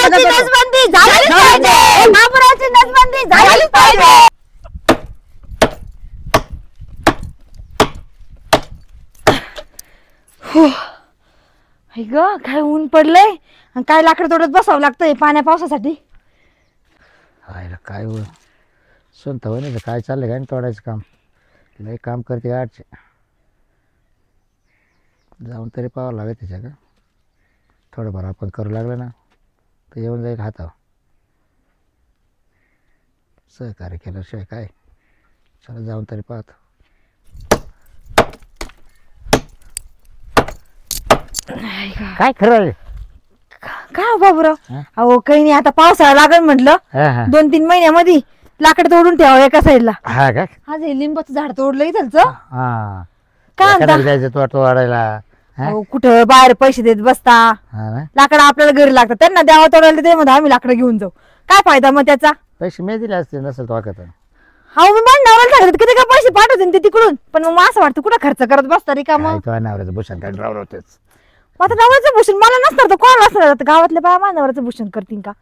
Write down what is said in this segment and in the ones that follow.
बाबूरावची नसबंदी झालीच पाहिजे. बाबूरावची नसबंदी झालीच पाहिजे. ग काय ऊन पडलंय आणि काय लाकड तोडत बसावं लागतंय पाण्या पावसासाठी. काय सुनता होय ना काय चाललंय काय तोडायचं काम लय काम करते गाडचे जाऊन तरी पाहावं लागेल त्याच्या का थोडंफार आपण करू लागलं ना तर येऊन जाईल हातावर सहकार्य केल्याशिवाय काय चला जाऊन तरी पाहतो. काय खरं काय बाबूराव अहो काही नाही आता पावसाळा लागल म्हटलं 2-3 महिन्यामध्ये लाकड तोडून ठेवा एका साईडला. हा का आज हे लिंबाचं झाड तोडलं इथलचं हा काय म्हणता जायचं तो वाढायला कुठं बाहेर पैसे देत बसता लाकडं आपल्याला घरी लागतात त्यांना द्यावा तोडायला ते मध्ये आम्ही लाकडं घेऊन जाऊ काय फायदा मग त्याचा. पैसे मी दिले असते नसेल तो वाकत हा मी नवऱ्याला सांगत किती काय पैसे पाठवते ते तिकडून पण मग असं वाटतं कुठं खर्च करत बसता रे का मग नवऱ्याचं भूषण काय ड्रायव्हर होतेच आता नवऱ्याचं भूषण मला नसणार तर कोणाला असणार गावातल्या बाया माझ्या नवऱ्याचं भूषण करतील का.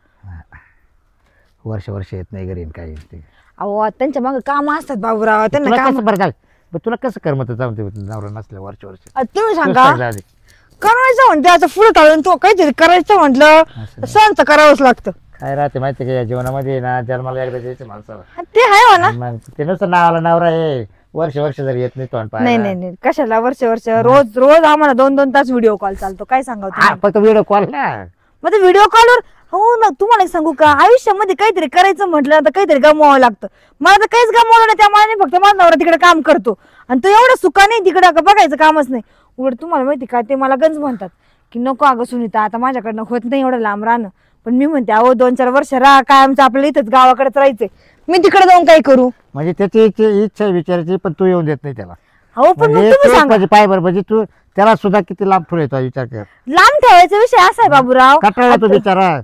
वर्ष येत नाही घरी काय अहो त्यांच्या मागे काम असतात बाबूराव त्यांना काम बरं झालं तुला कसं करमत जाऊन नवरा नसल्या वर्ष तुम्ही सांगा करायचं म्हणते आता पुढे टाळून तो काहीतरी करायचं म्हटलं सण तर करावंच लागतं. काय राहते माहिती का या जीवनामध्ये ना जन्माला एकदा द्यायचं माणसाला ते आहे म्हणा ते नुसतं नावाला नवरा आहे वर्ष जर येत नाही तोंड नाही नाही नाही कशाला वर्ष रोज आम्हाला 2-2 तास व्हिडिओ कॉल चालतो काय सांगावं फक्त व्हिडिओ कॉल ना मग व्हिडिओ कॉलवर हो ना तुम्हाला सांगू का आयुष्यामध्ये काहीतरी करायचं म्हटलं तर काहीतरी गमवावं लागतं. मला तर काहीच गमवलं नाही त्यामुळे फक्त माझा नवरा तिकडे काम करतो आणि तो एवढं सुका नाही तिकडे बघायचं कामच नाही. उलट तुम्हाला माहिती का ते मला गंज म्हणतात की नको अगं सुनीता आता माझ्याकडनं होत नाही एवढं लांब राहणं पण मी म्हणते अहो 2-4 वर्ष राहा काय आमचं आपल्याला इथंच गावाकडेच राहायचंय मी तिकडे जाऊन काय करू. म्हणजे त्याची इच्छा विचारायची पण तू येऊन देत नाही त्याला. हो पण मग तुम्ही सांगा पाय बरं म्हणजे तू त्याला सुद्धा किती लांब ठेवायचा विचार कर. लांब ठेवायचा विषय असा आहे बाबूराव कटाळा तू बिचारा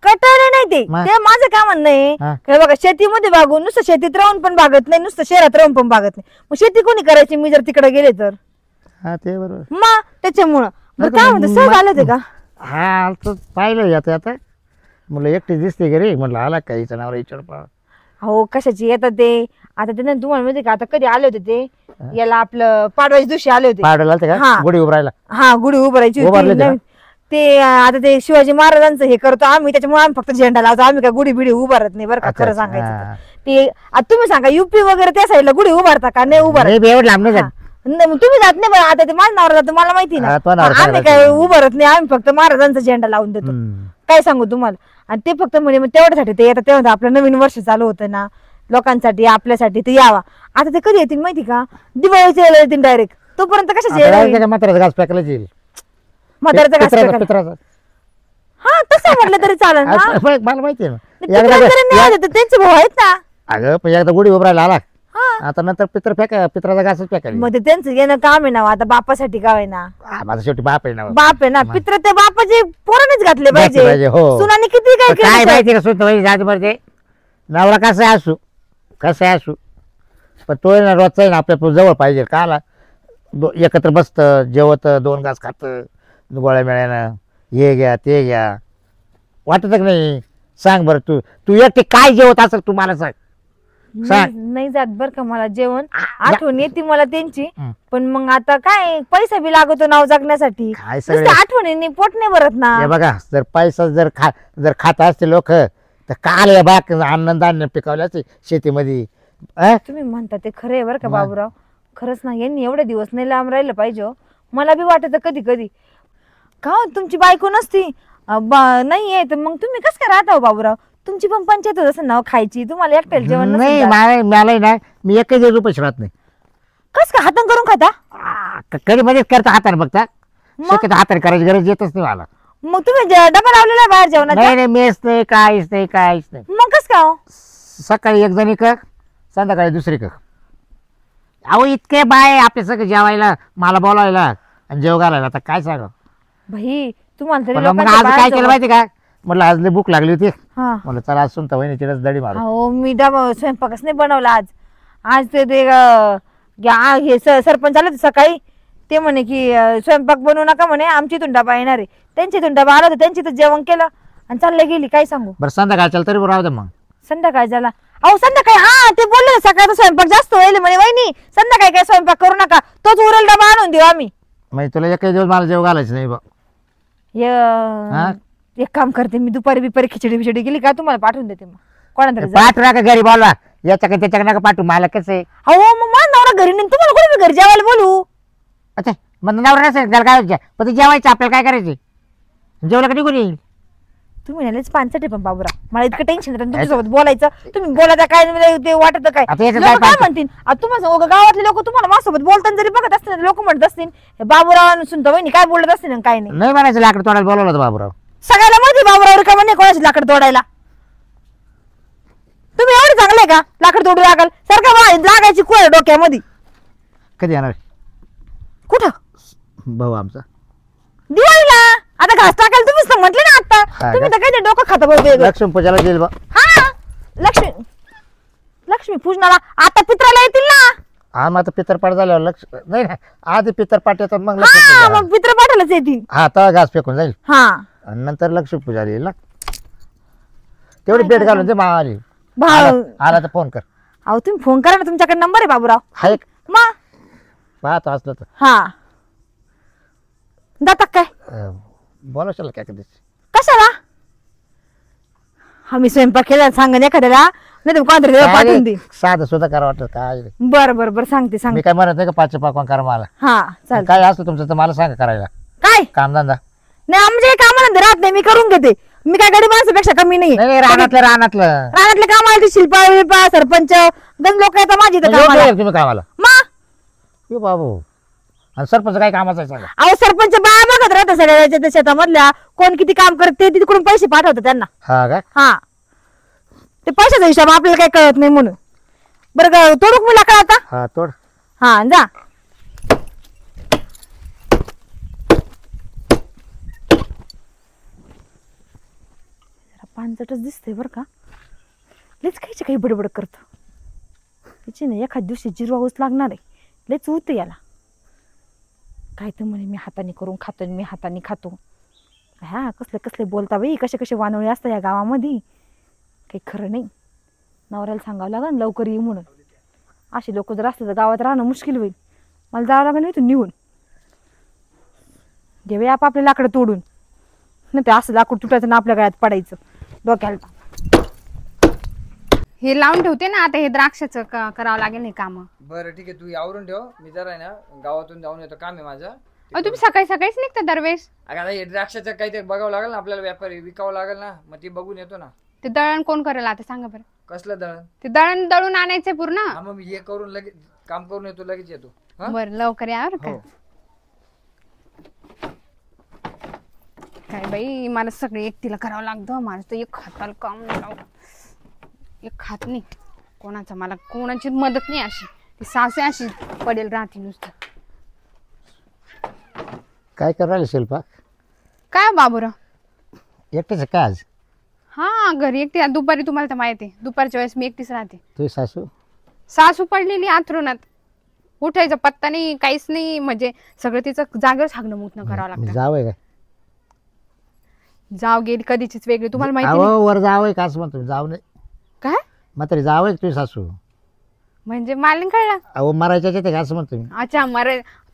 कटाळे नाही ते माझं काय म्हणणं आहे बघा शेतीमध्ये बागून नुसतं शेतीत राहून पण बागत नाही नुसतं शहरात राहून पण बागत नाही मग शेती कोणी करायची मी जर तिकडे गेले तर ते बरोबर मग त्याच्यामुळं काय म्हणतो सहज आलं ते का हा पाहिलं आता म्हटलं एकटी दिसते घरी म्हटलं आला का हिचं नाव विचार पा हो कशाची येतात ते आता ते तुम्हाला माहिती का आता कधी आले होते ते याला आपलं पाडव्याच्या दिवशी आले होते पाडवायला का गुढी उभारायला हा गुढी उभारायची होती ते आता ते शिवाजी महाराजांचं हे करतो आम्ही त्याच्यामुळे आम्ही फक्त झेंडा लावतो आम्ही काय गुढी बिडी उभारत नाही बरं का खरं सांगायचं ते आता तुम्ही सांगा युपी वगैरे त्या साईडला गुढी उभारता का नाही उभारत तुम्ही जात नाही बरं आता ते माझं नाव जातं मला माहिती ना आम्ही काय उभारत नाही आम्ही फक्त महाराजांचा झेंडा लावून देतो काय सांगू तुम्हाला. आणि ते फक्त म्हणजे मग तेवढ्यासाठी ते येतात तेव्हा आपलं नवीन वर्ष चालू होतं ना लोकांसाठी आपल्यासाठी ते यावा. आता ते कधी येतील माहिती का दिवाळीच्या वेळेला येतील डायरेक्ट तोपर्यंत कशाचे म्हाताऱ्याचा घास फेकला येईल म्हाताऱ्याचा घास हा तसं म्हटलं तरी चालेल मला माहिती ना त्यांचे भाऊ आहेत ना. अगं पण एकदा गुढी उभारायला आला आता नंतर पित्राचा घासच फेकायला मग त्यांचं येणं काम आहे ना आता बापासाठी गाव आहे ना माझा शेवटी बाप आहे ना बाप आहे ना पित्र ते बापाचे पोरानेच घातले पाहिजे सुनाने किती काय माहिती का सुद्धा नवरा कसा असू पण तो ना रोजचा आहे ना आपल्या जवळ पाहिजे का आला एकत्र बसत जेवत 2 घास खात गोळ्या मेळ्यानं हे घ्या ते घ्या वाटत नाही. सांग बरं तू एकटे काय जेवत असेल तू मला सांग. नाही जात बर का मला जेवण आठवण येते मला त्यांची पण मग आता काय पैसा बी लागतो नाव जगण्यासाठी आठवणी पोट नाही भरत ना. बघा जर पैसा जर खात असते लोक तर काल या बाग आनंदाने पिकवल्याच शेतीमध्ये. तुम्ही म्हणता ते खरं आहे बरं का बाबूराव खरंच ना यांनी एवढे दिवस नाही लांब राहिलं पाहिजे. मला बी वाटत कधी कधी का तुमची बायको नसती नाहीये तर मग तुम्ही कसं काय राहता बाबूराव तुमची पण पंचायत होत असं नाव खायची तुम्हाला एकट्याला जेवण नाही मला ना मी एकही दिवस उपाशी राहत नाही. कस का हातान करून खाता कधी मध्येच करता हाताने बघता शक्यतो हाताने करायची गरज येतच नाही मला. मग तुम्ही डबा लावलेला बाहेर जेवणाचा नाही मेस नाही काहीच नाही मग कस का सकाळी एक जणी का संध्याकाळी दुसरी का अहो इतके बाय आपल्या सगळं जेवायला मला बोलायला आणि जेव घालायला आता काय सांगा भाई तुम्हाला तरी मग आज काय केलं माहिती का म्हटलं आज लई भूक लागली होती म्हटलं चला आज सुनता वहिनीची दडी मारू. हो मी डबा स्वयंपाकच नाही बनवला आज ते हे सरपंच आले सकाळी ते म्हणे की स्वयंपाक बनवू नका म्हणे आमची इथून डबा येणार आहे त्यांची इथून डबा आला होता त्यांची तर जेवण केलं आणि चालले गेली, काय सांगू. बरं संध्याकाळ चल तरी राहू दे मग. संध्याकाळ झाला. अहो संध्याकाळी हा ते बोलले ना सकाळचा स्वयंपाक जास्त होईल म्हणे. वहिनी संध्याकाळी काय स्वयंपाक करू नका, तोच उरल डबा आणून देऊ आम्ही. म्हणजे तुला एकही दिवस मला जेव घालायचं नाही बा. एक काम करते मी, दुपारी बिपारी खिचडी बिचडी गेली का तुम्हाला पाठवून देते. मग कोणातरी पाठवू नका घरी बोलवा, याच्या का त्याच्या नका पाठवू, मला कसं आहे. हो मग माझा नवरा घरी नाही, तुम्हाला कोणी घरी जेवायला बोलू. अच्छा मग नवरा नसेल त्याला काय घ्या, पण ते जेवायचं आपल्याला काय करायचे, जेवलं का निघून येईल. तुम्ही म्हणालेच पानसट आहे पण बाबूराव, मला इतकं टेन्शन येतं तुमच्यासोबत बोलायचं. तुम्ही बोलायचं काय ते वाटत काय लोक काय म्हणतील. तुम्हाला गावातले लोक तुम्हाला माझ्यासोबत बोलताना जरी बघत असतील लोक म्हणत असतील बाबूराव सुनतो वहिनी काय बोलत असतील काय नाही. नाही म्हणायचं लाकड तोडायला बोलवलं होतं बाबूराव. सगळ्याला माहिती बाबूराव का म्हणे कोणाची लाकड तोडायला. तुम्ही एवढे चांगले का लाकड तोडू लागाल सारखं लागायची कोण डोक्यामध्ये. कधी येणार कुठं भाऊ आमचा दिवाळीला. आता घास टाकायला तुम्हीच तर म्हटले ना आता. तुम्ही तर काय डोकं खाता बघ. लक्ष्मी पूजाला गेल बा. हा लक्ष्मी पूजनाला आता पित्राला येतील ना. हा मग आता पितरपाठ झाल्यावर लक्ष नाही ना, आधी पितरपाठ येतात मग मग पित्रपाठालाच येतील. हा तवा घास फेकून जाईल. हा आणि नंतर लक्ष्मी पूजाला येईल ना. तेवढी भेट घालून दे मावाली. आला तर फोन कर. अहो तुम्ही फोन करा ना, तुमच्याकडे नंबर आहे बाबूराव. हा एक मग पाहतो असलं तर. हा जातात काय बोला चला काय कधी कशाला. हा मी स्वयंपाक केला सांगा एखाद्याला, नाही तर कोणतरी पाठवून दे. साधं सुद्धा करा वाटत काय. बरं सांगते मी काय म्हणत नाही का 5 पाकवान करा मला. हा चालेल. काय असतं तुमचं तर मला सांगा करायला. काय कामधंदा नाही आमच्या कामाला राहत नाही, मी करून घेते. मी काय गरीब माणसापेक्षा कमी नाही. रानातले काम आहे, शिल्पा विल्पा सरपंच गण लोक येतात माझी तुम्ही कामाला. मग बाबू आणि सरपंच काय कामाचं आहे सांगा. अहो सरपंच बाया बघत राहतात सगळ्या शेतामधल्या कोण किती काम करते तिकडून पैसे पाठवतात त्यांना. हा का. हा ते पैशाचा हिशोब आपल्याला काही कळत नाही म्हणून. बरं तोडूक मी लाकड आता. हा तोड. हा जा. पानचटच दिसतंय बरं का. लयच कायची काही बडबड करत त्याची ना एखाद दिवशी जिरवावच लागणार आहे. लयच उरतं याला. काय तर म्हणे मी हाताने करून खातो, मी हाताने खातो. हा कसले बोलता बाई, कसे वानोळे असतात या गावामध्ये, काही खरं नाही. नवऱ्याला सांगावं लागेल लवकर ये म्हणून. असे लोक जर असले तर गावात राहणं मुश्किल होईल. मला जावं लागेल नाही इथून निघून. घेऊया आपले लाकडं तोडून, नाही ते असं लाकूड तुटायचं ना आपल्या गळ्यात पडायचं डोक्याला. हे लावून ठेवते ना आता, हे द्राक्षाचं करावं लागेल हे काम. बरं ठीक आहे, तू आवरून ठेव. मी जरा आहे ना गावातून जाऊन येतो, काम आहे माझं. तुम्ही सकाळीच निघता दरवेळेस. अगं आता हे द्राक्षाचं काहीतरी बघावं लागेल ना आपल्याला, व्यापारी विकावं लागेल ना, मग ते बघून येतो ना. ते दळण कोण करेल आता सांगा बरं. कसलं दळण. ते दळण दळून आणायचंय पूर्ण. हा मग मी हे करून लगेच काम करून येतो, लगेच येतो. बरं लवकर या बरं का. काय बाई मला सगळे एकटीला करावं लागतं. माझं तर एक हाताला काम नाही, एक हात नाही कोणाचा, मला कोणाची मदत नाही. अशी ती सासू अशी पडेल राहते नुसतं. काय करायला शिल्पा. काय बाबूराव एकटेच काय आज. हा घरी एकटी. दुपारी तुम्हाला तर माहिती आहे दुपारच्या वेळेस मी एकटीच राहते. तुझी सासू पडलेली आथरुणात, उठायचा पत्ता नाही काहीच नाही. म्हणजे सगळं तिचं जागेवर सांगणं मुतणं करावं लागतं. जावय काय जाव गेली कधीचीच वेगळी, तुम्हाला माहिती नाही. वर जावय का असं म्हणतो. जाऊ नाही काय म्हातारी जावय तुझी सासू. म्हणजे मला नाही कळलं. अहो मरायच्या का असं म्हणतो मी. अच्छा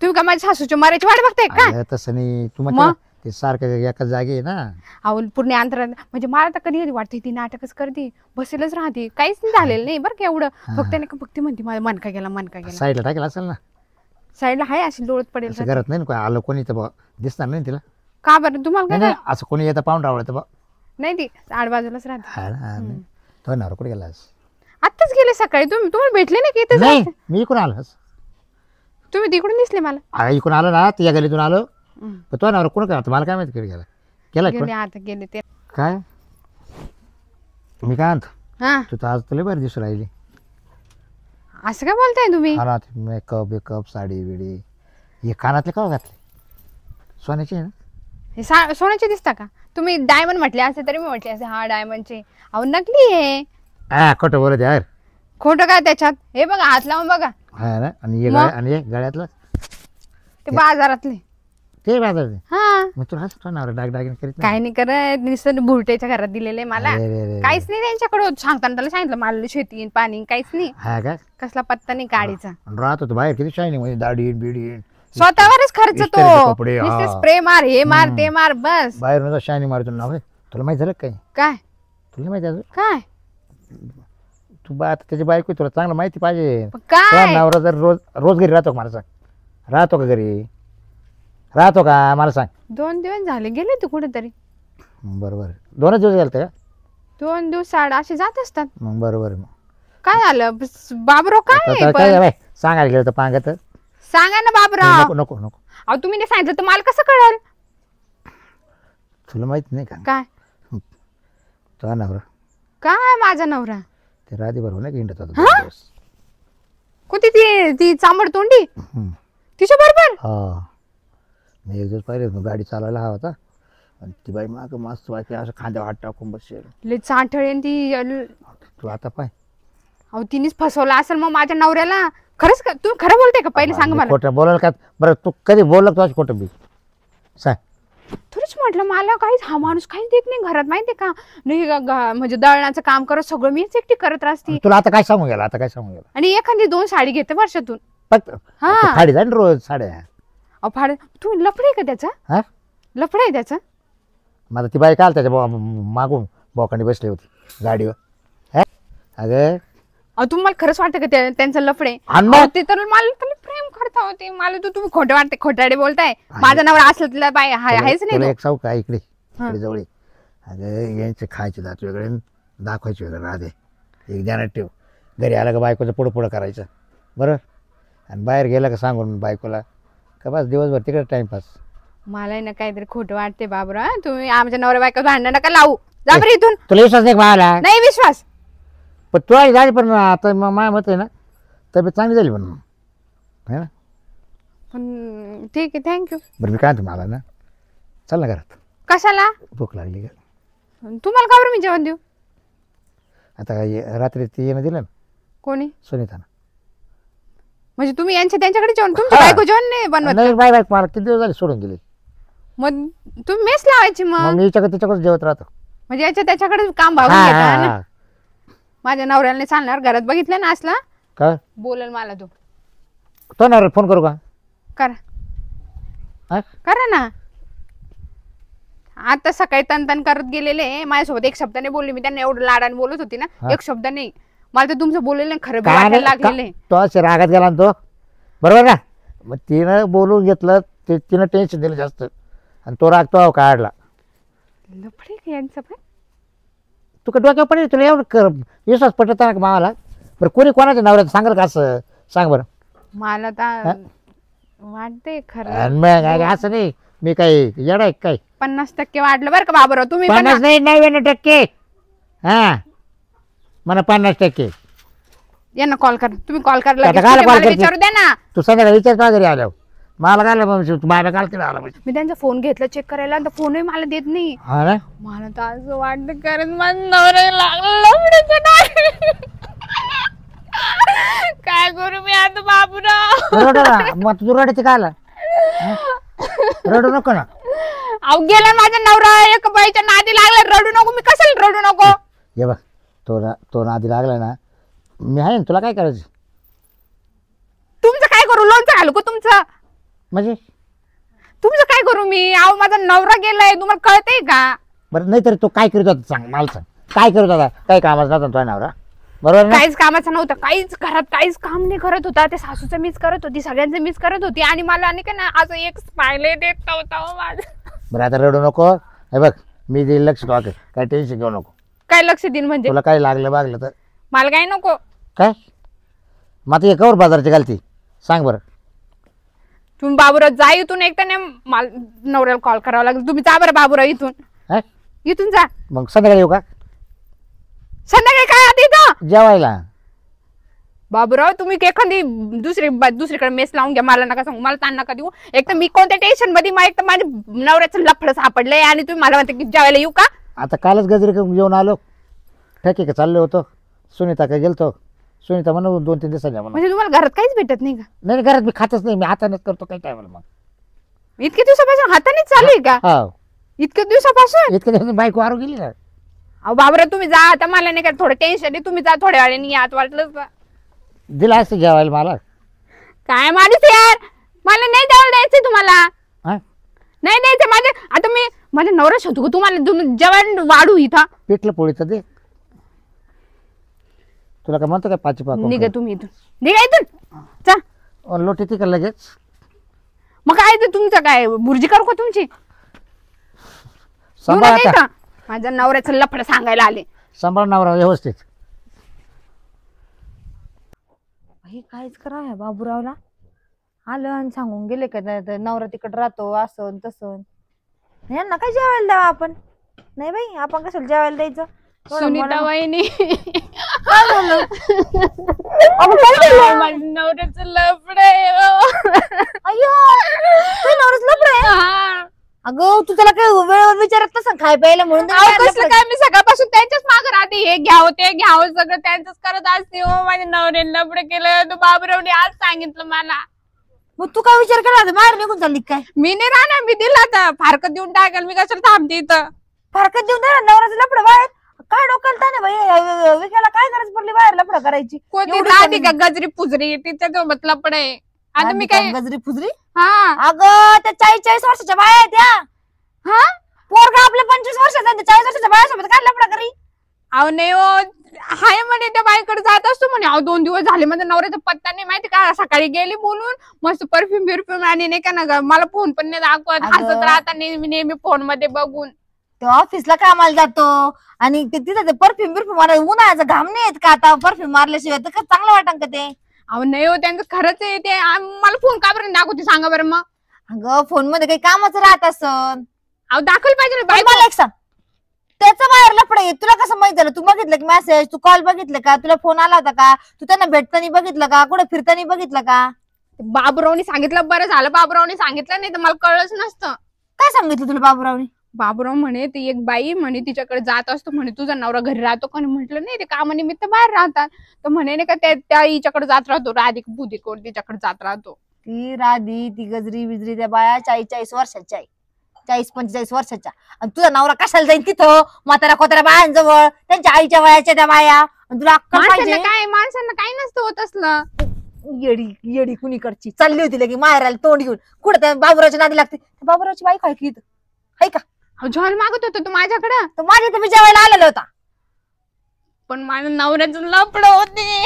तुम्ही का माझ्या सासूच्या मरायची वाट बघताय का. तसं नाही तुम्हाला ते सारखं एका जागी आहे ना. अहो पूर्ण अंतरात म्हणजे मला तर कधी कधी वाटते ती नाटकच करते, बसेलच राहते, काहीच नाही झालेलं नाही बरं का एवढं. फक्त नाही का फक्त म्हणते मला मनका गेला. साईडला टाकेल असेल ना. साईडला आहे अशी लोळत पडेल. घरात नाही ना आलं कोणी तर दिसणार नाही तिला. का बरं तुम्हाला काय. असं कोणी येतं पाहून रावलं नाही ती आडबाजूलाच राहते. तो नवरा कुठे गेला. आत्ताच गेले सकाळी. तुम्हाला भेटले नाही की नाही. मी इकडून आलो. तुम्ही तिकडून दिसले मला. इकडून आलो ना त्या गलीतून आलो. तो नवरा कोण काय मला काय माहिती गेला आता गेले ते काय. मी काय म्हणतो हा तू तर आज तुला बरं दिसू राहिली. असं काय बोलताय तुम्ही. मेकअप बेकअप साडी बिडी हे कानातले का घातले सोन्याचे ना. हे सोन्याचे दिसता का. तुम्ही डायमंड म्हटले असे तरी मी म्हटले असे हा डायमंडचे. अहो नकली आहे. हा खोटं बोलत यार. खोटं काय त्याच्यात. हे बघा हात लावून बघा. हा ना. आणि गळ्यातलं ते बाजारातले ते बाजार हा मग तुला असं होणार डागडागिन करीत काय नाही करत, नुसतं भुरट्याच्या घरात दिलेले मला. अरे, रे, रे, रे. काहीच नाही त्यांच्याकडे सांगताना त्याला सांगितलं मला शेती पाणी काहीच नाही, हा का कसला पत्ता नाही गाडीचा. आणि राहत होतो बाहेर किती शायनिंग म्हणजे दाढी बिडी स्वतःवरच खर्च तो, इस्त्रीचे कपडे, हा. नुसते स्प्रे मार हे मार ते मार बस. बाहेर शायनिंग मारतो ना होय. तुला माहित झालं का काही? काय तुला माहिती अजून काय तू आता त्याची बायको आहे, तुला चांगलं माहिती पाहिजे. पण तुझा काय नवरा जर रोज रोज घरी राहतो का मला सांग? राहतो का घरी? राहतो का मला सांग? 2 दिवस झाले गेले तू कुठेतरी. बरोबर 2च दिवस गेलते का? 2 दिवस आड असे जात असतात. मग बरोबर मग काय झालं बाबराव काय आहे काय पण? बाय सांगायला गेलं तर पांगत सांगा ना बाबराव. नको नको नको अहो तुम्ही नाही सांगितलं तर मला कसं कळलं? तुला माहित नाही का काय तुझा नवरा काय माझा नवरा ते राधी बरोबर नाही हिंडत होता 2 दिवस. कुठे ती ती चांबड तोंडी हम्म. तिच्या बरोबर? हा मी एक दिवस पाहिले मग गाडी चालवायला हा होता आणि ती बाई माग मस्त बाकी असं खांद्यावर हात टाकून बसेल. लय चांठळे ती तू आता पाय अहो तिनेच फसवलं असेल मग माझ्या नवऱ्याला. खरंच का तुम्ही खरं बोलताय का पहिले सांग मला. खोटं बोलाल का बरं? तू कधी बोललं तुझं खोटं बी सांग. थोडीच म्हटलं मला काहीच हा माणूस काहीच देत नाही घरात माहितीये का. नाही म्हणजे दळणाचं काम करत सगळं मीच एकटी करत असती. तुला आता काय सांगू गेला? आता काय सांगू गेला? आणि एखादी 2 साडी घेते वर्षातून. फक्त हा. साडी जाईन रोज साड्या. अहो फाड तू लफडे का त्याचा? हा लफडा आहे त्याचा? मला ती बाई काल त्याच्या मागून बोकांडी बसली होती गाडीवर. हा? अगं अहो तुम्हाला खरंच वाटतं का त्यांचं लफडे? आणि मग? अहो, ते तर मला त्याला प्रेम करता होते मला. तुम्ही खोटं वाटते खोटाडे बोलताय. माझा नवरा असलं तुला बाय आहेच तुला नाही एक सांगू का इकडे इकडे जवळ ये. अगं यांचे खायचे दात वेगळे आणि दाखवायचे वेगळे राहते. एक ध्यानात ठेव. घरी आलं का बायकोचं पुढं पुढं करायचं बरं आणि बाहेर गेलं का सांगून बायकोला का बस दिवसभर तिकडे टाइमपास. मला ना काहीतरी खोटं वाटते बाबरा. तुम्ही आमच्या नवरा बायका भांडण नका लावू. जा बरं इथून. तुला विश्वास नाही का मला? नाही विश्वास. पण तू आई झाली पण आता मग माझ्या मत आहे ना तब्येत चांगली झाली पण है ना. पण ठीक आहे थँक्यू. बरं मी काय म्हणतो मला ना चल ना घरात कशाला? भूक लागली का? तुम्हाला का बरं मी जेवण देऊ? आता रात्री ती येणं दिलं ना कोणी? सुनीतानं. म्हणजे तुम्ही त्यांच्याकडे जेवण तुमची हा. बायको जेवण नाही बनवत नाही का? बाय बाय मला किती दिवस झाले सोडून गेली. मग तुम्ही मेस लावायची मग मग. मी तिच्याकडे जेवत राहतो. म्हणजे त्याच्याकडे काम भागून हा, घेता हा, ना. हा. माझ्या नवऱ्याला नाही चालणार. घरात बघितलं ना असला काय बोलल मला तो ना फोन करू का? करा हा? करा ना. आता सकाळी तन करत गेलेले माझ्यासोबत एक शब्दाने बोलले. मी त्यांना एवढं लाडाने बोलत होती ना. हा. एक शब्द नाही. मला तर तुमचं बोललेलं खरं बी काय वाटायला नाही लागलेले. तो असे रागात गेला ना तो बरोबर ना. मग तिनं बोलून घेतलं तिनं टेन्शन दिलं जास्त आणि तो राग तो काढला. लफडे का यांचं पण? तू का डोक्यावर पडेल तुला एवढं कर विश्वास पटत ना मावाला. बरं कोणी कोणाच्या नवऱ्याचं सांगाल का असं सांग बरं. मला तर वाटतंय खरं. आणि मग असं नाही मी काही येडा आहे काय? 50% वाढलं बरं का बाबराव तुम्ही पण. 50 नाही 99%. हा मला 50%. यांना कॉल करा तुम्ही. कॉल करा आता कायला call करते? विचारू द्या ना. तू संध्याकाळी विचार घरी आल्यावर मला काय मग बायला काल तिला आला पाहिजे. मी त्यांचा फोन घेतला चेक करायला तर फोनही मला देत नाही. हा ना मला तर असं वाटतं कारण माझं नवरा लागलं लफड्याचं नाव. काय करू मी आता बाबूराव? रडू ना मग तू रडायचं काय आला? रडू नको ना. अहो गेला माझा नवरा एक बाईच्या नादी लागला. रडू नको. मी कशाला रडू नको? ये बघ तो नादी लागला ना मी आहे ना तुला काय करायचं? तुमचं काय करू? लोणचं घालू का तुमचं? म्हणजे तुमचं काय करू मी? अहो माझा नवरा गेलाय तुम्हाला कळतंय का? बरं नाही तरी तो काय करत होता सांग मला सांग. काय करत होता? काही कामाचं नव्हता तुझ्या नवरा बरोबर ना? काहीच कामाचं नव्हतं. काहीच घरात काहीच काम नाही करत होता. ते सासूचं मीच करत होती. सगळ्यांचं मीच करत होती. आणि मला आणि का ना असं एक स्माइले देत नव्हता हो माझं. बरं आता रडू नको. हे बघ मी देईल लक्ष ठेवा काय टेन्शन घेऊ नको. काय लक्ष देईन म्हणजे? तुला काय लागलं बागलं तर मला काय नको. काय मग आता एकावर बाजारची घालती सांग बरं. तुम्ही बाबूराव जा इथून. एक तर नाही मला नवऱ्याला कॉल करावा लागेल. तुम्ही जा बरं बाबूराव इथून. हा इथून जा. मग संध्याकाळी येऊ का संध्याकाळी काय आता इथं? जेवायला? बाबूराव तुम्ही एखादी दुसरीकडे मेस लावून घ्या. मला नका सांगू. मला ताण नका देऊ. एक तर मी कोणत्या टेन्शन मध्ये एक तर माझ्या नवऱ्याचं लफडं सापडलंय आणि तुम्ही मला म्हणते की जेवायला येऊ का? आता कालच गजरी घेऊन आलो. ठीक आहे का चाललो होतो सुनीता काय गेलतो. सुनीता म्हणून 2-3 दिवसांनी म्हणून. म्हणजे तुम्हाला घरात काहीच भेटत नाही का? नाही घरात मी खातच नाही. मी हातानेच करतो काही टायमाला. मग इतके दिवसापासून हाताने चालू आहे का? हो इतक्या दिवसापासून? इतके दिवस बायको आरो गेली ना. अहो बाबरा तुम्ही जा आता, मला नाही का थोडं टेन्शन आहे, तुम्ही जा थोड्या वेळाने या आत वाटलं तर. दिला असतं जेवायला मला. काय माणूस यार, मला नाही जेवायला द्यायचंय तुम्हाला. हा नाही द्यायचं माझे. आता मी माझ्या नवरा शोधू का तुम्हाला जेवण वाढू इथं? पिठलं पोळीचं दे. तुला काय म्हणतो काय पाची पाक निघा तुम्ही इथून, निघा इथून चा. लोटी ती का लगेच. मग काय ते तुमचं काय बुर्जी करू का तुमची? सांभाळ नाही आता. का माझ्या नवऱ्याचं लफड सांगायला आले. सांभाळ नवरा व्यवस्थित. काहीच करा ह्या बाबूरावला. आलं आणि सांगून गेले का नवरा तिकडे राहतो असं तसं. यांना काय जेवायला द्यावं आपण? नाही बाई, आपण कशाला जेवायला द्यायचं? सुनीता वहिनी काय झालं? माझ्या नवऱ्याचं लफड आहे. अय्यो, तुझ्या नवऱ्याचं लफडं आहे? अगं तू त्याला काय वेळेवर विचारत नसं खाय प्यायला म्हणून त्याला काय कसलं काय, मी सकाळपासून त्यांच्याच मागे राहते. हे घ्यावं ते घ्यावं सगळं त्यांचंच करत असते. हो माझ्या नवऱ्याने लफड केलं, तो बाबूरावने आज सांगितलं मला. मग तू काय विचार केला? बाहेर निघून चालली काय? मी नाही राहणार, मी दिला आता फारकत देऊन टाकेल. मी कशाला थांबते इथं? फारकत देऊन द्या नवऱ्याचं लफडं बाहेर. काय डोक्याला ताण आहे बाई? विकायला काय गरज पडली बाहेर लफडं करायची? कोणती एवढी राहते कमी- का गजरी पुजरी, तिच्या तो मतलब पडे. आता मी काय गजरी फुजरी? हा अगं त्या 40 वर्षाच्या बाया आहेत त्या. हा पोरगा आपल्या 25 वर्षाचा 40 वर्षाच्या बायासोबत काय लफडा करी? अहो नाही हो, हाय म्हणे त्या बाईकडे जात असतो म्हणे. अहो 2 दिवस झाले माझ्या नवऱ्याचा पत्ता नाही माहिती का. सकाळी गेली बोलून मस्त परफ्यूम बिरफ्यूम आणि नाही का ना मला फोन पण नाही दाखवत. अगं. हसत राहता नेहमी फोन मध्ये बघून. तो ऑफिसला कामाला जातो आणि तिथं ते परफ्यूम बिरफ्यूम मारा. उन्हाळ्याचा घाम नाही येत का आता परफ्यूम मारल्याशिवाय? तर चांगलं वाटन का ते? अहो नाही हो, त्यांचं खरंच आहे ते. मला फोन का बरं दाखवते सांगा बरं मग? अगं फोन मध्ये काही कामाचं राहत असं. अहो दाखवलं पाहिजे ना पण बाई. मला एक सांग, त्याचं बाहेर लफडं आहे तुला कसं माहित झालं? तू बघितलं की मेसेज? तू कॉल बघितलं का? तुला फोन आला होता का? तू त्यांना भेटताना बघितलं का? कुठे फिरताना बघितलं का? बाबूरावनी सांगितलं, बरं झालं बाबूरावनी सांगितलं, नाही तर मला कळलंच नसतं. काय सांगितलं तुला बाबूरावनी? बाबूराव म्हणे ती एक बाई म्हणे तिच्याकडे जात असतो म्हणे. तुझा नवरा घरी राहतो का? म्हटलं नाही, ते कामानिमित्त बाहेर राहतात. तर म्हणे नाही का त्या हिच्याकडे जात राहतो, राधिक बुधी कोण तिच्याकडे जात राहतो. ती राधी ती गजरी बिजरी त्या बाया 40 वर्षाच्या आहे. 40-45 वर्षाच्या. आणि तुझा नवरा कशाला जाईल तिथं म्हाताऱ्या खोताऱ्या बायांजवळ? त्यांच्या आईच्या वयाच्या त्या बाया. आणि तुला अक्कल पाहिजे. माणसांना काय नसतं होत असलं. येडी येडी कुणीकडची चालली होती लगे माहेराला तोंड घेऊन. कुठं त्या बाबूरावच्या नादी लागते? बाबूरावची बाईक आहे की इथं? आहे का? झोल मागत होतो तू माझ्याकडं, तर माझ्या इथं मी जेवायला आलेला होता. पण माझ्या नवऱ्याचं लफडं होते.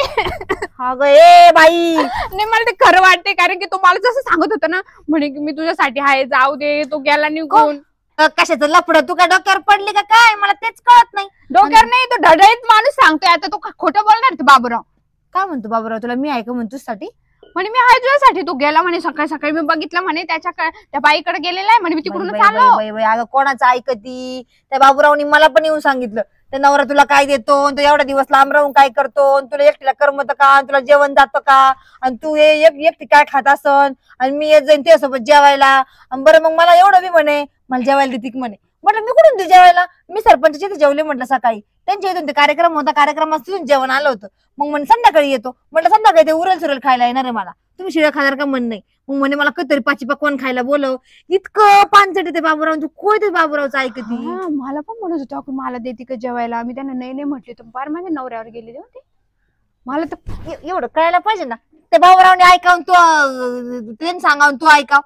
अगं ए बाई, नाही मला ते खरं वाटते, कारण की तो मला जसं सांगत होता ना, म्हणे की मी तुझ्यासाठी आहे, जाऊ दे. तो गेला निघून. कशाचं लफडं? तू काय डोक्यावर पडली का काय? मला तेच कळत नाही. डोक्यावर नाही, तो ढढळीत माणूस सांगतोय. आता तो खोटं बोलणार ते बाबूराव. काय म्हणतो बाबूराव तुला? मी आहे का म्हणतो तुझ्यासाठी? म्हणे मी आहे तुझ्यासाठी. तो गेला म्हणे सकाळी सकाळी, मी बघितलं म्हणे त्या बाईकडे गेलेला आहे म्हणे. मी तिकडून बाई, चाललो. बाई, बाई, अगं कोणाचं ऐकती? त्या बाबूरावनी मला पण येऊन सांगितलं त्या नवरा तुला काय देतो, तो एवढा दिवस लांब राहून काय करतो, तुला एकटीला करमत का, तुला जेवण जातं का, आणि तू एकटी काय खात असन, आणि मी येत जाईन त्यासोबत जेवायला. बरं मग मला एवढं बी म्हणे मला जेवायला देते की म्हणे. म्हटलं मी कुठून ते जेवायला? मी सरपंचाच्या इथे जेवले म्हटलं सकाळी. त्यांच्या इथून ते कार्यक्रम होता, कार्यक्रमात तिथून जेवण आलं होतं. मग म्हणे संध्याकाळी येतो. म्हटलं संध्याकाळी ते उरल सुरल खायला येणार आहे मला. तुम्ही शिळ्या खाणार का? म्हण नाही. मग म्हणे मला कधीतरी पाची पकवान खायला बोलव. इतकं पानचट ते बाबूराव. तू कोण ते बाबूरावचं ऐकती? मला पण म्हणत होतो मला देते का जेवायला. मी त्यांना नाही म्हटले, तर फार माझ्या नवऱ्यावर गेलेले होते. मला तर एवढं कळायला पाहिजे ना. ते बाबूरावने ऐकावून तू त्यांनी सांगावून तू ऐकाव.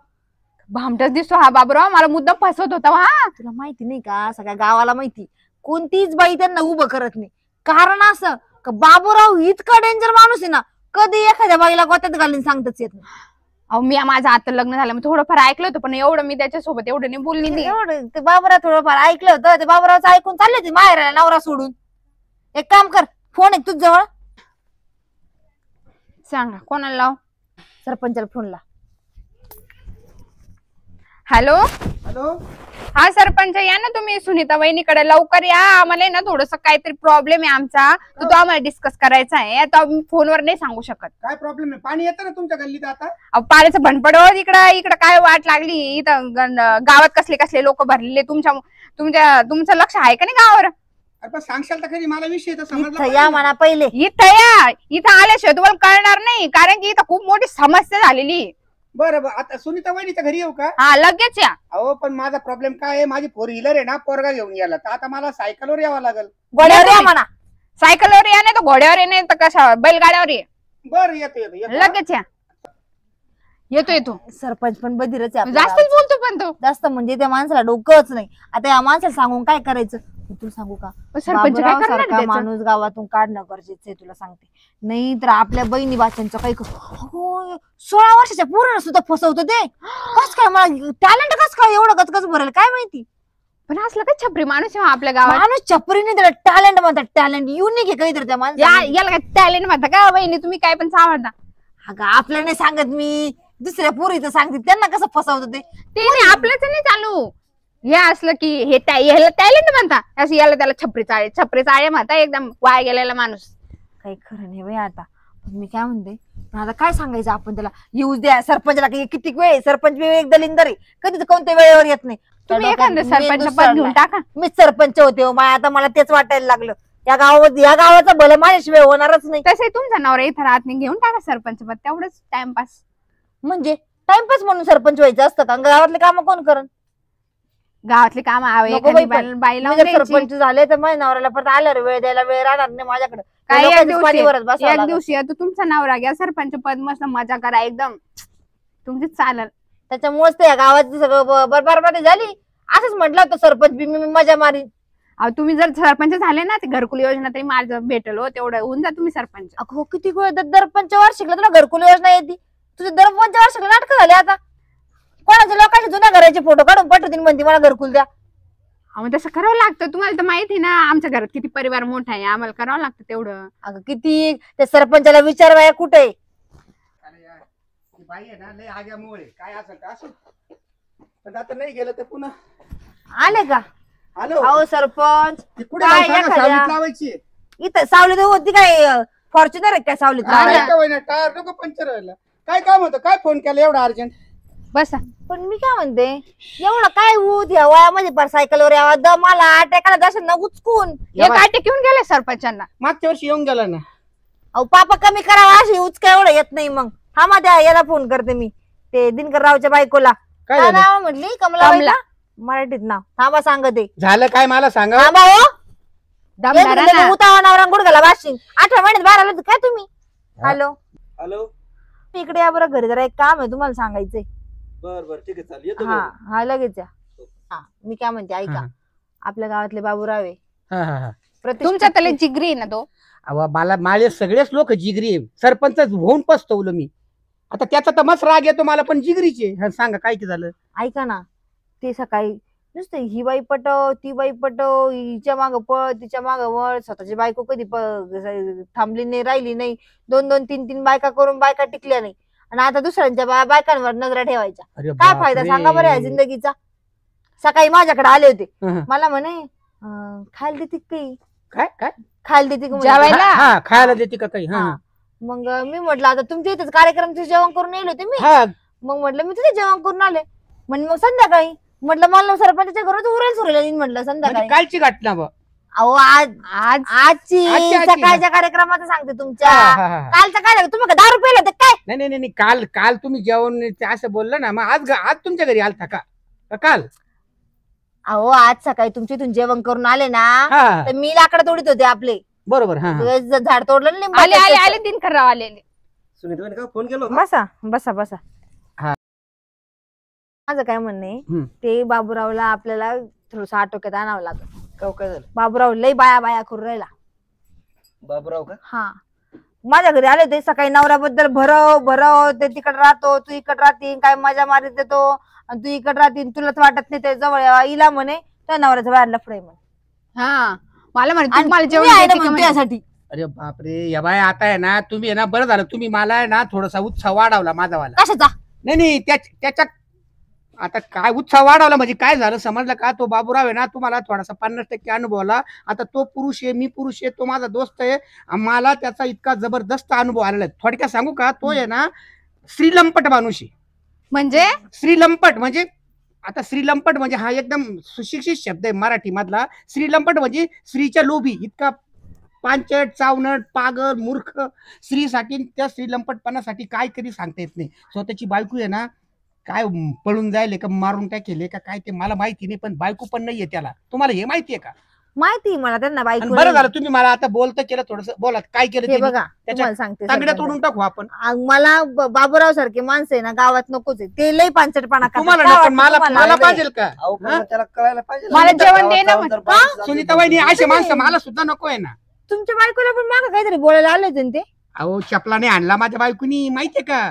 भामटाच दिसतो हा बाबूराव. मला मुद्दा फसवत होता. हा तुला माहिती नाही का? सगळ्या गावाला माहिती. कोणतीच बाई त्यांना उभं करत नाही. कारण असं का बाबूराव इतका डेंजर माणूस आहे ना, कधी एखाद्या बाईला गोत्यात घालून सांगताच येत नाही. अहो मी माझं आता लग्न झालं, मी थोडंफार ऐकलं होतं, पण एवढं मी त्याच्यासोबत एवढं नाही बोलली नाही. एवढं ते बाबूराव थोडंफार ऐकलं होतं. ते बाबूरावचं ऐकून चालले होते माहेराला नवरा सोडून. एक काम कर, फोन आहे तुझ जवळ, सांगा कोणाला लाव. सरपंचाला फोन ला. हॅलो हॅलो, हा सरपंच, या ना तुम्ही सुनीता वहिनीकडे लवकर या. आम्हाला ना थोडस काहीतरी प्रॉब्लेम आहे आमचा, तर तो आम्हाला डिस्कस करायचा आहे. आता फोनवर नाही सांगू शकत. काय प्रॉब्लेम आहे? पाणी येतं ना तुमच्या गल्लीत आता? पाण्याचं भणपड हो. इकडं काय वाट लागली इथं गावात? कसले कसले लोक भरलेले. तुमचं लक्ष आहे का नाही गावावर? अरे पण सांगशाल तर खरी, मला विषय तर समजला इथं पाहिजे या ना. म्हणा पहिले. इथं या. इथं आल्याशिवाय तुम्हाला कळणार नाही, कारण की इथं खूप मोठी समस्या झालेली. बरं बरं आता सुनीता वहिनीच्या घरी येऊ का? हा लगेच या. अहो पण माझा प्रॉब्लेम काय आहे, माझी 4 व्हीलर आहे ना, पोरगा घेऊन गेला तर आता मला सायकलवर यावं लागेल. गोड्यावर या म्हणा. सायकलवर या नाही तर घोड्यावर ये नाही तर कशा बैलगाड्यावर ये. बरं येतो येतो येतो. लगेच या. येतो. सरपंच पण बधीरच आहे आपल्या जास्तच गावाचा. बोलतो पण तो. जास्त म्हणजे त्या माणसाला डोकंच नाही. आता या माणसाला सांगून काय करायचं मी तुला सांगू का? सरपंच काय बाबूराव करणार सारखा त्याचं? माणूस गावातून काढणं गरजेचं आहे तुला सांगते. नाही तर आपल्या बहिणी बाच्यांचं काही 16 वर्षाच्या पोराला सुद्धा फसवतं ते. कस काय मला टॅलेंट कस काय एवढं गचगच भरेल काय माहिती. पण असलं काय छपरी माणूस आहे आपल्या गावात. माणूस छपरी नाही त्याला टॅलेंट म्हणतात. टॅलेंट युनिक आहे काहीतरी त्या माणसाला. याला काय टॅलेंट म्हणता का बहिणी? तुम्ही काय पण सावडता. अगं आपल्याला नाही सांगत मी, दुसऱ्या पोरीचं सांगते. त्यांना कसं फसवतं ते. ते नाही आपल्याच नाही चालू. हे असलं की ह्याला टॅलेंट म्हणता, असं याला त्याला छपरी चाळे म्हणता. एकदम वाया गेलेला माणूस. काही खरं नाही बाई आता. पण मी काय म्हणते, पण आता काय सांगायचं आपण त्याला. येऊच द्या सरपंचला. किती वेळ सरपंच एक दलिंदर आहे, कधीच कोणत्या वेळेवर येत नाही. तुम्ही एखादं सरपंच पद घेऊन टाका. मीच सरपंच होते हो. आता मला तेच वाटायला लागलं. या गावाचं भलं माझ्याशिवाय होणारच नाही. तसे तुमचा नवरा इथं राहत नाही, घेऊन टाका सरपंच पद. तेवढंच टाइमपास. म्हणजे टाइमपास म्हणून सरपंच व्हायचं असतं का? गावातले काम कोण करण? गावातले काम नको बाई पण. बाई मी लावून जर द्यायची. सरपंच झाले तर माझ्या नवऱ्याला परत आल्यावर वेळ द्यायला वेळ राहणार नाही माझ्याकडे. काय एक एक दिवशी येतो तुमचा नवरा घ्या सरपंच पद, मस्त मजा करा एकदम. तुमचीच चालेल. त्याच्यामुळेच तर या गावाची सगळं बरबादी झाली. असंच म्हटलं होतं सरपंच बी मी मजा मारी. अहो तुम्ही जर सरपंच झाले ना, ते घरकुल योजना तरी माझं भेटल हो. तेवढं होऊन जा तुम्ही सरपंच. अगो किती दर पंचवार्षिकला तुला घरकुल योजना येते. तुझे दर पंचवार्षिकला नाटकं झाले आता. कोणाच्या लोकांच्या जुन्या घराचे फोटो काढून पाठवतील म्हणते मला घरकुल द्या. अहो तसं करावं लागतं. तुम्हाला तर माहिती ना आमच्या घरात किती परिवार मोठा आहे. आम्हाला करावं लागतं तेवढं. अगं किती त्या सरपंचाला विचार बाया कुठे आहे? अरे यार, ती बाई आहे ना लय आग्यामुळे काय असेल का असं. पण आता नाही गेलं तर पुन्हा आले का? हॅलो अहो सरपंच ती कुठे काय जाऊन सांगा, एखाद्या- सावलीत लावायची आहे. इथं सावलीत होती काय? फॉर्च्युनर आहे काय सावलीत? हा ना. काय का होईना, टायर नको पंक्चर व्हायला. काय काम होतं? काय फोन केला एवढा अर्जंट? बसा. पण मी काय म्हणते, एवढं काय ऊत या वयामध्ये पर सायकलवर यावा दमाला अटॅकाला जाशील ना उचकून. एक काटे घेऊन गेले सरपंचांना. मागच्या वर्षी येऊन गेला ना. अहो पापा कमी करावा अशी उचका एवढं येत नाही. मग थांबा द्या याला फोन करते मी. ते दिनकर रावच्या बायकोला. काय काय झालं? नाव म्हटली? कमला. कमला. मराठीत नाव थांबा सांगते. झालं काय मला सांगा. थांबा हो. दमदारा ना. उतावा नवरा गुडघाला वाशिंग 8 महिन्यात बाहेर आलं काय तुम्ही? हॅलो हॅलो इकडे या बरं घरी. जरा एक काम आहे तुम्हाला सांगायचंय. बर बर ठीक आहे चालेल येतो. हा हा लगेच या. हा मी काय म्हणते ऐका. हा. आपल्या गावातले बाबूराव आहे. हा हा हा. तुमच्या तले जिगरी आहे ना तो. अहो मला माझे सगळेच लोक जिगरी आहे. सरपंच होऊन पस्तवलं मी. आता त्याचा तर मस्त राग येतो मला, पण जिगरीचे. हा, सांगा काय की झालं. ऐका ना ते सकाळी नुसतं ही बाई पटव ती बाई पटव, हिच्या माग पळ तिच्या माग वळ. स्वतःची बायको कधी थांबली नाही राहिली नाही. 2-2, 3-3 बायका करून बायका टिकल्या नाही. आणि आता दुसऱ्यांच्या बायकांवर नजरा ठेवायच्या. अरे काय फायदा बापरे. सांगा बरं या जिंदगीचा. सकाळी माझ्याकडे आले होते. हा, मला म्हणे खायला देते काही काय काय खायला देते का म्हणे? जेवायला? हा खायला देते का काही. हा हा. मग मी म्हटलं आता तुमच्या इथेच कार्यक्रम जेवण करून येईल होते मी. हा मग म्हटलं मी तिथे जेवण करून आले. म्हणजे मग संध्याकाळी म्हटलं मला सरपंचाच्या घरात उरेल सुरेल येईन म्हटलं संध्याकाळी. म्हणजे कालची घटना बा. अहो आजची सकाळच्या कार्यक्रमाचं सांगते तुमच्या. हा, हा, हा. कालचा काय तुम्ही का 10 रुपये होते काय? नाही नाही नाही काल काल तुम्ही जेवण ते असं बोललं ना, मग आज तुमच्या घरी आलता का काल? अहो आज सकाळी तुमच्या इथून जेवण करून आले ना, हा तर मी लाकडं तोडीत होते आपले. बरोबर. हा हा. झाड तोडलं ना आले लिंबाचं. आले आले दिनकरराव आलेले. सुनीताने का फोन केला? बसा बसा बसा. हा. माझं काय म्हणणं आहे, हम्म. ते बाबूरावला आपल्याला थोडस आटोक्यात आणावं लागत. काय झालं बाबूराव लय बाया बाया करून राहिला. बाबूराव का? हा माझ्या घरी आले ते सकाळी नवऱ्याबद्दल भरव भरव. ते तिकडे राहतो तू इकडे राहतील काय मजा मारीत देतो, आणि तू इकडे राहतील तुलाच वाटत नाही ते जवळ यावं. इला म्हणे त्या नवऱ्याचा बाहेर लफडे म्हणे. हा मला म्हणे आणि तुम्हाला मी जेवण आहे ना देते का म्हणून म्हणे. तुझ्यासाठी. अरे बापरे या बाय आता आहे ना, तुम्ही आहे ना बरं झालं तुम्ही मला आहे ना थोडासा उत्साह वाढवला माझावाला. कशाचा? नाही नाही त्याच्या आता काय उत्साह वाढवला म्हणजे काय झालं समजलं का? तो बाबूराव आहे ना तुम्हाला थोडासा 50% अनुभव आला. आता तो पुरुष आहे मी पुरुष आहे, तो माझा दोस्त आहे. मला त्याचा इतका जबरदस्त अनुभव आलेला आहे. थोडक्यात सांगू का, तो आहे ना श्रीलंपट माणूस आहे. म्हणजे श्रीलंपट म्हणजे आता श्रीलंपट म्हणजे हा एकदम सुशिक्षित शब्द आहे मराठी मधला. श्रीलंपट म्हणजे स्त्रीच्या लोभी इतका पांचट चावनट पागल मूर्ख स्त्रीसाठी त्या स्त्री लंपटपणासाठी काय कधी सांगता येत नाही. स्वतःची बायको आहे ना काय पळून जायले का मारून टाकेले का काय ते मला माहिती नाही, पण बायको पण नाहीये त्याला. तुम्हाला हे माहितीये का? माहिती मला त्यांना आणि बायको बरं झालं तुम्ही मला आता बोलतं केलं थोडस बोला काय केलं हे त्यांनी? बघा त्याच्या तुम्हाला सांगते तांगड्या सरपंच. तोडून टाकू आपण. मला बाबूराव सारखे माणसं आहे ना गावात नकोच आहे. ते लई पांचटपणा करतात. तुम्हाला काय नको, वाटतं मला तुम्हाला? मला पाहिजे का? अहो पण त्याला कळायला पाहिजे ना. मला नंतर जेवण गावात दे ना जाऊन मग. तर बाहेर जाऊन सुनीताबाईनी असे माणसं मला सुद्धा नको आहे ना. तुमच्या बायकोला पण मागं काहीतरी बोलायला आले होते ना ते. अहो चपलाने आणला माझ्या बायकोनी माहितीये का?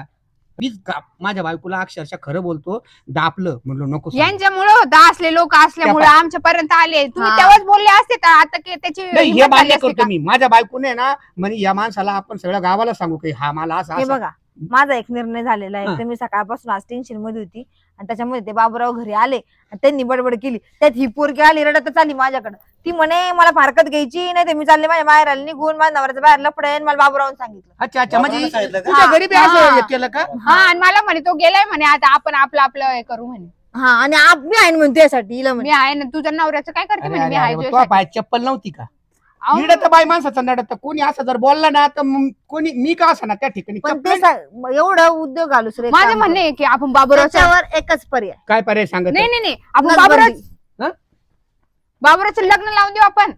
मीच माझ्या बायकोला अक्षरशः खरं बोलतो दापलं म्हणलो नको सांगू. यांच्यामुळे होता असले लोक असल्यामुळे आमच्यापर्यंत आले. तुम्ही हा. तेव्हाच बोलले असते तर आता त्याची नाही, हे हिंमत झाली मान्य असती करतो का? मी. माझ्या बायकोने ना म्हणे या माणसाला आपण सगळ्या गावाला सांगू की हा मला असं हे असं. बघा माझा एक निर्णय झालेला हा. आहे. तर मी सकाळपासून आज टेन्शन मध्ये होती आणि त्याच्यामध्ये ते बाबूराव घरी आले आणि त्यांनी बडबड केली. त्यात ही पोरगी आली रडतच आली माझ्याकडे. ती म्हणे मला फारकत घ्यायची नाही तर मी चालले माझ्या बाहेर आले निघून माझ्या नवऱ्याचं बाहेर लपडेन. मला बाबूरावून सांगितलं. अच्छा अच्छा म्हणजे बाबांना सांगितलं का? तुझ्या घरी बी असं हे केलं का? हा आणि मला म्हणे तो गेलाय म्हणे आता आपण आपलं हे करू म्हणे. हा आणि मी आहे म्हणतो यासाठी हिला म्हणे. मी आहे ना तुझ्या नवऱ्याचं काय करते अरे, म्हणे मी अरे, आहे अरे, तुझ्यासाठी. तो पाय चप्पल नव्हती का? अहो, इकडं तर बाई माणसाचा नडत कोणी असं जर बोलला ना तर मग कोणी मी का असं ना त्या ठिकाणी पण ते चप्पल. एवढं उद्योग घालू सर माझं म्हणणं आहे की आपण बाबूरावच्या त्याच्यावर एकच पर्याय काय पर्याय सांगत नाही नाही नाही आपण नसबंदी. बाबूरावचं लग्न लावून देऊ आपण.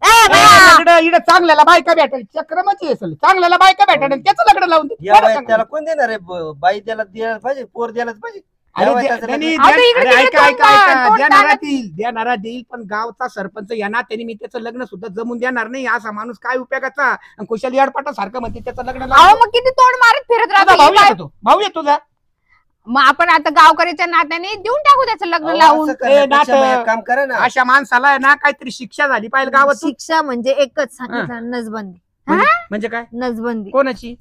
इकडं चांगल्याला बायका भेटेल चक्रमच असेल चांगल्याला बायका भेटेल आणि त्याचं लग्न लावून दे. या कोणाला वयात सांगू? त्याला कोण देणार आहे? बाई द्यायला द्यायला पाहिजे, पोर द्यायलाच पाहिजे. अरे या दे- वयात त्याचं नाही, लग्न- आता इकडे अरे, तिकडे ऐका ऐका तोंड- ऐका तोंड देणारा टाकत- देईल पण गावचा सरपंच यांना त्यांनी मी त्याचं लग्न सुद्धा जमून देणार नाही. असा माणूस काय उपयोगाचा आणि कुशाली अडपाटा सारखं म्हणते त्याचं लग्न अहो लावून. मग किती तोंड मारत फिरत तुझा राहतो भाऊ ही बाई. येतो भाऊ येतो तुझा. मग आपण आता गावकऱ्याच्या नात्याने देऊन टाकू त्याचं लग्न अहो, लावून. असं करण्यापेक्षा नातं- मग एक काम करा ना. अशा माणसाला आहे ना काहीतरी शिक्षा झाली पाहिजे गावातून. शिक्षा म्हणजे एकच सांगितलं नसबंदी. म्हणजे काय? नसबंदी कोणाची?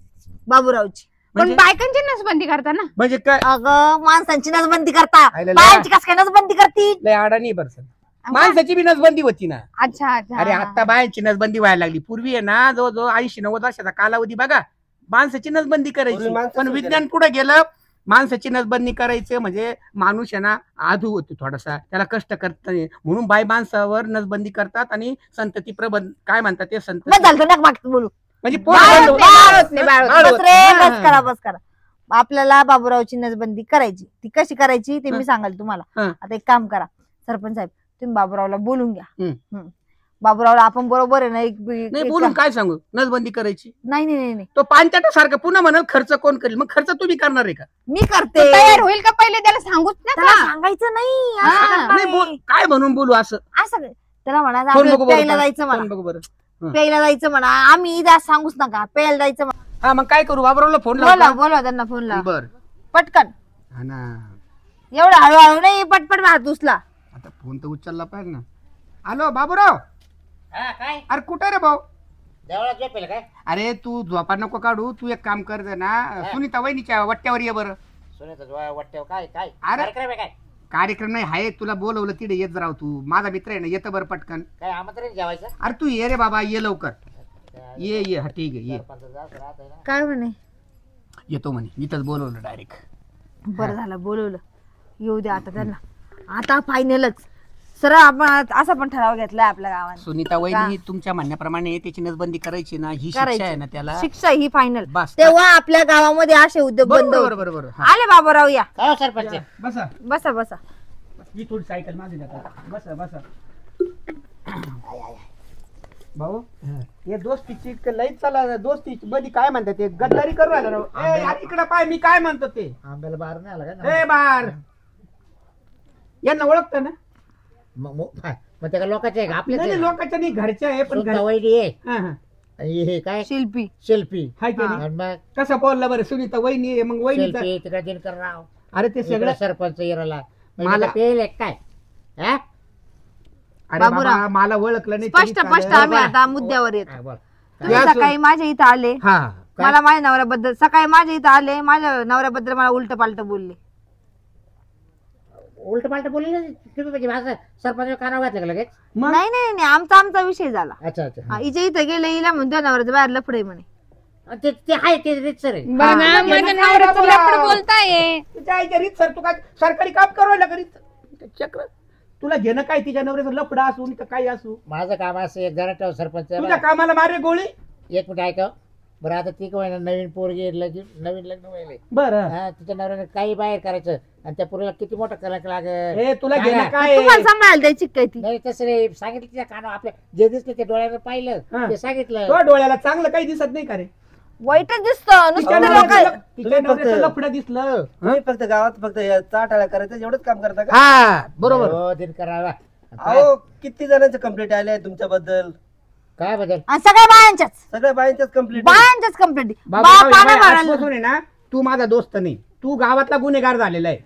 बाबूरावची. पण म्हणजे बायकांची नसबंदी करता ना. म्हणजे काय? अगं माणसांची नसबंदी करता आयला बायांची कस काय नसबंदी करती. लय अडाणी बरं माणसाची बी नसबंदी होती ना. अच्छा अच्छा. अरे आता बायांची नसबंदी व्हायला लागली. पूर्वी आहे ना जवळजवळ 80-90 वर्षाचा कालावधी बघा माणसाची नसबंदी करायची. पूर्वी माणसाचं पण होतं विज्ञान पुढे गेलं. माणसाची नसबंदी करायचं म्हणजे माणूस आहे ना आधू होतो थोडासा त्याला कष्ट करत नाही म्हणून बाई माणसावर नसबंदी करतात आणि संतती प्रबंध काय म्हणतात ते बस संतती झालं नका मागत बोलू. म्हणजे बाळ होत नाही, बाळ होत नाही, बाळ होत बाळ बस होत रे नाही. बस करा बस करा. आपल्याला बाबूरावची नसबंदी करायची. ती कशी करायची ते मी सांगाल तुम्हाला. हं. आता एक काम करा सरपंच साहेब तुम्ही बाबूरावला बोलून घ्या. हं. बाबूरावला आपण बरोबर आहे ना नाही बोलून काय सांगू नसबंदी करायची. नाही नाही नाही नाही. तो पांचाटा सारखं पुन्हा म्हणाल खर्च कोण करेल मग खर्च तुम्ही करणार आहे का? मी करते. तो तयार होईल का पहिले त्याला सांगूच ना त्याला का? सांगायचं नाही असं हा. करणार नाही बोल नाही. काय म्हणून बोलू असं असं त्याला म्हणा फोन आपल्याला बघू प्यायला बरं जायचं फोन म्हणा बघू बरं. प्यायला जायचं म्हणा. आम्ही इथं असं सांगूच नका प्यायला जायचं म्हणा. हा मग काय करू बाबरावला फोन बोला लावला बोला त्यांना फोन लावा बर पटकन. हा ना एवढं हळूहळू नाही पटपट मार उचला. आता फोन तर उचलला पाहिजे ना. हॅलो बाबूराव काय अरे कुठे रे भाऊ? देवळात झोपेल काय अरे तू झोपा नको काढू तू एक काम कर दे ना सुनीता वहिनीच्या वट्ट्यावर ये बरं. सुनीता वाटते काय काय अरे. कार्यक्रम आहे काय कार्यक्रम नाही आहे तुला बोलवलं तिथे येत राव तू माझा मित्र आहे ना येतं बरं पटकन. काय आमंत्रण जेवायचं अरे तू ये रे बाबा ये लवकर ये हा ठीक आहे ये काय म्हणे येतो म्हणे इथंच बोलवलं डायरेक्ट. बरं झालं बोलवलं. येऊ द्या आता त्यांना. आता फायनलच सर आपण असा पण ठराव घेतलाय आपल्या गावाने. सुनीता वहिनी तुमच्या म्हणण्याप्रमाणे त्याची नसबंदी करायची ना ही शिक्षा आहे ना त्याला. शिक्षा ही फायनल. बस. तेव्हा आपल्या गावामध्ये असे उद्योग बंद बरोबर होतील. बरोबर हा. आले बाबूराव या. काय हो सरपंच बसा बसा बसा. ही थोडी सायकल माझी जाता बसा बसा भाऊ हे दोस्तीची लई चला दोस्तीची बदी काय म्हणतात ते गद्दारी करू राहिला राव. ए, यार इकडं पाय मी काय म्हणतो ते आंब्याला बाहेर नाही आला काय ए बार यांना ओळखतं ना? मग त्या लोकांचे आहे का आपले नाही, नाही, लोकांच्या नाही घरच्या आहे पण घर- वैरी आहे हा, हा. आणि हे काय शिल्पी शिल्पी हाय की नाही? आणि मग कसं बोलला बरं सुनीता वहिनी आहे, मग वहिनीचा शिल्पी तिकडे दिनकर राव अरे ते सगळं इकडे सरपंच येराला मला- मला पेल काय हा? अरे बाबूराव. बाबा मला ओळखलं नाही स्पष्ट तरी स्पष्ट चालेल. आम्ही आता मुद्द्यावर येतो. हा, बोल. तुम्ही या सकाळी माझ्या इथं आले. हा काय? मला माझ्या नवऱ्याबद्दल सकाळी माझ्या इथं आले. माझ्या नवऱ्याबद्दल मला उलट पालट बोलले. उलट पालट बोलले ना तुम्ही म्हणजे माझं सरपंच कानावर घातलं का लगेच मग नाही नाही नाही आमचा विषय झाला. अच्छा अच्छा हा, हिच्या इथं गेले हिला म्हणतो नवऱ्याचं बाहेर लफडे म्हणे. ते ते आहे ते रितसर आहे बघा हा. माझ्या काय नवऱ्याचं बाबूराव? लफडं बोलताय. तुझ्या आईच्या रीत सर तू काय सरकारी काम करायला करीत चक्र तुला घेणं काय तिच्या नवऱ्याचं लफडा असू का काही असू. माझं काम असं एक जरा ठेव सरपंच तुझ्या कामाला मारे गोळी. एक मिनिट ऐका बरं. आता ती काय नवीन पोरगी नवीन लग्न व्हायला बरं हा तिच्या नवऱ्याने काही बाहेर करायचं आणि त्या पोरीला किती मोठं करायला लागेल. हे तुला काय घेणं आहे? काय तुम्हाला सांभाळायला द्यायची काय ती? नाही तसं रे सांगितलं तिच्या कानावर आपल्या जे दिसलं ते डोळ्यानं हा. पाहिलं ते सांगितलं. तो डोळ्याला चांगलं काही दिसत नाही का रे. वाईटच दिसतं तिच्या नुसतं नवऱ्याचं लोकं- तिच्या लफडं दिसलं. तुम्ही फक्त गावात फक्त चाटाळा करायचं एवढंच काम करता का? हा बरोबर. हो, दिनकरावा. अहो किती जणांचे कंप्लेंट आले आहे तुमच्याबद्दल? काय बदल आणि सगळ्या बायांच्याच सगळ्या बायांच्याच कंप्लेंट. बायांच्याच कंप्लेंट आजपासून आहे ना तू माझा दोस्त नाही, तू गावातला गुन्हेगार झालेला आहे.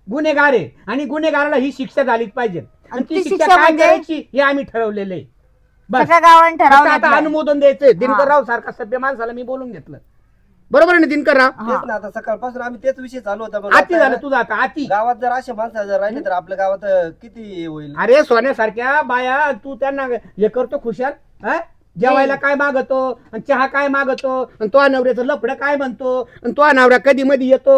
गुन्हेगार आहे आणि गुन्हेगाराला ही शिक्षा झालीच पाहिजे. आणि ती शिक्षा काय म्हणजे? करायची हे आम्ही ठरवलेलं आहे. बस सगळ्या गावांनी फक्त आता ठरवलं अनुमोदन द्यायचंय. दिनकरराव सारखा सभ्य माणसाला मी बोलून घेतलं. बरोबर आहे ना दिनकरराव. तेच ना आता सकाळपासून आम्ही तेच विषय चालू होता. मग आती आता झालं तुझं आता आती. गावात जर असे माणसं जर राहिले तर आपल्या गावात किती हे होईल. अरे सोन्यासारख्या बाया तू त्यांना हे करतो खुशाल. हा? जेवायला काय मागतो आणि चहा काय मागतो आणि तो नवऱ्याचं लफडं काय म्हणतो आणि तो नवरा कधी मध्ये येतो.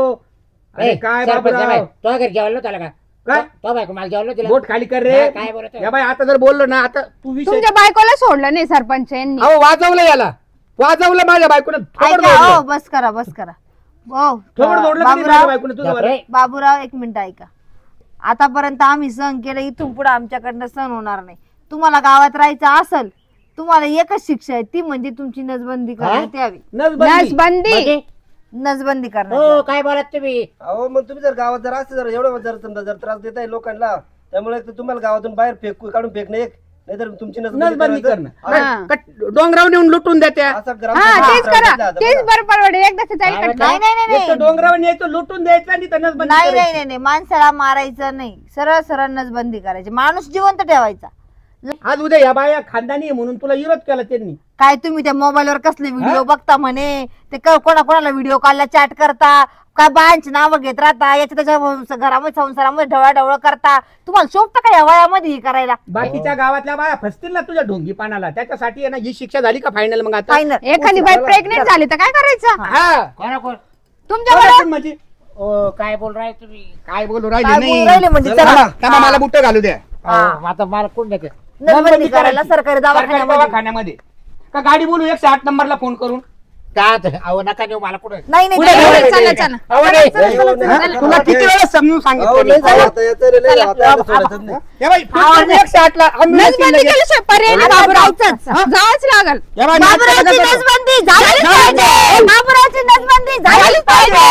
अरे काय बाबूराव तो घरी जेवलं त्याला का काय तो बायको मला जेवलं तिला बोट खाली कर रे. हा, काय बोलत आहे? या बाई आता जर बोललो ना आता तू विषय तुमच्या बायकोला सोडलं नाही सरपंच यांनी. अहो वाजवलं याला वाजवलं माझ्या बायकोनं थोबड ऐका हो जोडलं. बस करा बस करा हो थोबड जोडलं कधी माझ्या बाबूराव बायकोनं तुझं बापरे. बाबूराव एक मिनिट ऐका. आतापर्यंत आम्ही सहन केलं, इथून पुढे आमच्याकडनं सहन होणार नाही. तुम्हाला गावात राहायचं असेल तुम्हाला एकच शिक्षा आहे, ती म्हणजे तुमची नसबंदी करण्यात यावी. नसबंदी. नसबंदी म्हणजे? नसबंदी करण्यात हो यावी. काय बोलत तुम्ही. अहो मग तुम्ही जर गावात जर असं जर एवढं जर समजा जर त्रास देताय लोकांना त्यामुळे एक तर तुम्हाला गावातून बाहेर काढून फेकणं एक, नाहीतर तुमची नसबंदी करणं. हा. डोंगरावर नेऊन लुटून देत्या. असा हा तेच करा ग्राम तेच बरं परवडेल. एकदा जाईल काय कटकट. नाही नाही नाही एक तर डोंगरावर न्यायचं लुटून द्यायचं आणि तर नसबंदी नाही करायची. नाही नाही माणसाला मारायचं नाही, सरळ सरळ नसबंदी करायची, माणूस जिवंत ठेवायचा. आज उद्या या बाया खानदानी आहे म्हणून तुला विरोध केला त्यांनी. काय तुम्ही त्या मोबाईलवर कसले व्हिडिओ बघता म्हणे, ते कोणाला व्हिडिओ कॉलला चॅट करता, काय बायांची नावं घेत राहता, याच्या त्याच्या घरामध्ये संसारामध्ये ढवळाढवळ करता. तुम्हाला शोभतं का या वयामध्ये हे करायला? बाकीच्या गावातल्या बाया फसतील ना तुझ्या ढोंगी पानाला. त्याच्यासाठी आहे ना ही शिक्षा झाली का फायनल मग आता? फायनल. एखादी बाई प्रेग्नेंट झाली तर काय करायचं? हा कोणा कोण तुमच्या बरोबर म्हणजे ओ काय बोल राय तुम्ही. काय बोलू काय राहिले बोलू राहिले म्हणजे चला. नाही. थांबा, मला बुट्ट घालू द्या. अहो, आता मला कोण देते. नसबंदी करायला सरकारी दवाखान्यामध्ये. दवाखान्यामध्ये का गाडी बोलू 108 नंबरला फोन करून. काय अहो नका देऊ मला कुठे. नाही नाही पुढे नाही, जाऊ. नाही, चला नाही. चला अहो नाही. तुला किती वेळा समजून सांगितलं मी. हे बाई, फोन 108 ला ambulance नसबंदी लगेच. केल्याशिवाय पर्याय नाही बाबूरावचाच. जावंच लागल. हे बाई, बाबूरावची नाटकं नका करू. नसबंदी झालीच पाहिजे. बाबूरावची नसबंदी झालीच पाहिजे.